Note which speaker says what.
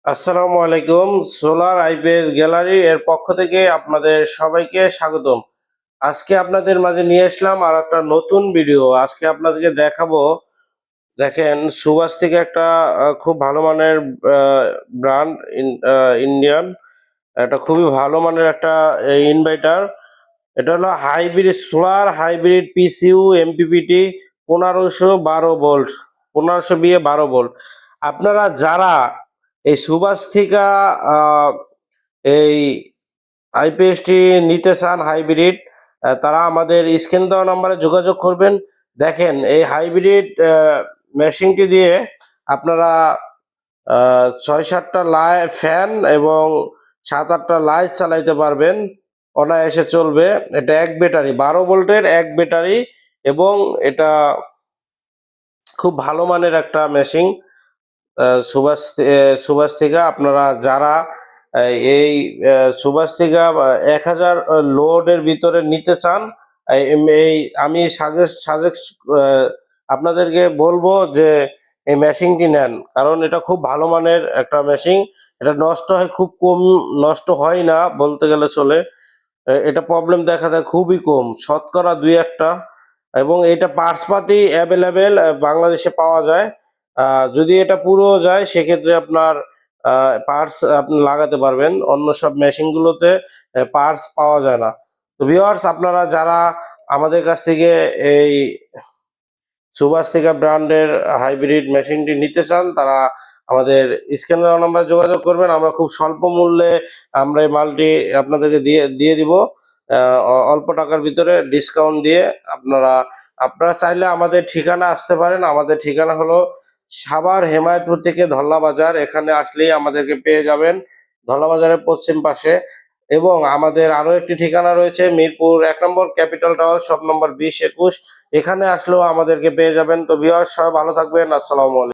Speaker 1: আসসালামু আলাইকুম। Solar IPS gallery এর পক্ষ থেকে আপনাদের সবাইকে স্বাগতম। আজকে আপনাদের মাঝে নিয়ে আসলাম আর একটা নতুন ভিডিও। আজকে আপনাদেরকে দেখাবো, দেখেন সুভাষ থেকে একটা খুব ভালো মানের ব্র্যান্ড, ইন্ডিয়ান একটা খুবই ভালো মানের একটা ইনভার্টার। এটা হলো hybrid solar hybrid পিসিইউ MPPT 1512 volt, 1512 volt. আপনারা যারা এই সুভাষ থেকে এই আইপিএসটি নিতে চান হাইব্রিড, তারা আমাদের স্ক্রিন দেওয়া নাম্বারে যোগাযোগ করবেন। দেখেন এই হাইব্রিড মেশিনটি দিয়ে আপনারা 6-7টা ফ্যান এবং 7-8টা লাইট চালাইতে পারবেন, অনায়াসে চলবে। এটা এক ব্যাটারি, 12 ভোল্টের এক ব্যাটারি, এবং এটা খুব ভালো মানের একটা মেশিন। সুভাষ থেকে আপনারা যারা এই সুভাষ থেকে 1000 লোডের ভিতরে নিতে চান, এই আমি সাজেস্ট আপনাদেরকে বলবো যে এই মেশিনটি নেন, কারণ এটা খুব ভালো মানের একটা মেশিন। এটা নষ্ট হয় খুব কম, নষ্ট হয় না বলতে গেলে চলে। এটা প্রবলেম দেখা দেয় খুবই কম, শতকরা 2-1টা। এবং এটা পার্টসপাতি অ্যাভেলেবেল বাংলাদেশে পাওয়া যায়। যদি এটা পুরো যায় সেক্ষেত্রে আপনার পার্টস আপনি লাগাতে পারবেন, অন্য সব মেশিনগুলোতে পার্টস পাওয়া যায় না। তো ভিউয়ার্স, আপনারা যারা আমাদের কাছ থেকে এই সুভাষ থেকে ব্র্যান্ডের হাইব্রিড মেশিনটি নিতে চান, তারা আমাদের স্ক্রিনে দেওয়া নাম্বারে যোগাযোগ করবেন। আমরা খুব স্বল্প মূল্যে আমরা এই মালটি আপনাদেরকে দিয়ে দিব, অল্প টাকার ভিতরে ডিসকাউন্ট দিয়ে। আপনারা চাইলে আমাদের ঠিকানা আসতে পারেন। আমাদের ঠিকানা হলো সাভার হেমায়েতপুর থেকে ধল্লা বাজার। এখানে আসলেই আমাদেরকে পেয়ে যাবেন, ধল্লা বাজারের পশ্চিম পাশে। এবং আমাদের আরো একটি ঠিকানা রয়েছে মিরপুর 1 নম্বর ক্যাপিটাল টাওয়ার, শপ নম্বর 20-21। এখানে আসলেও আমাদেরকে পেয়ে যাবেন। তো ভিউয়ার্স, সবাই ভালো থাকবেন। আসসালামু আলাইকুম।